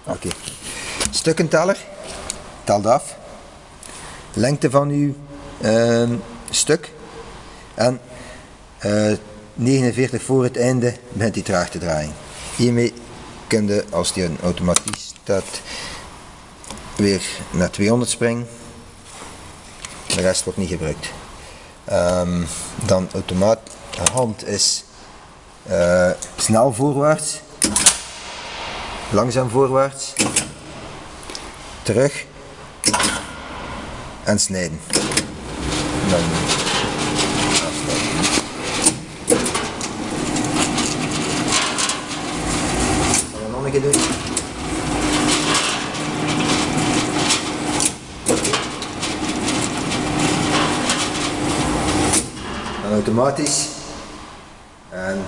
Oké. Stukkenteller, telt af. Lengte van uw stuk. En 49 voor het einde begint hij traag te draaien. Hiermee kun je, als die een automatisch staat, weer naar 200 springen. De rest wordt niet gebruikt. Dan automaat, hand is snel voorwaarts, langzaam voorwaarts, terug en snijden. Dan afsluiten. Ik zal het nog een keer doen. Dan automatisch en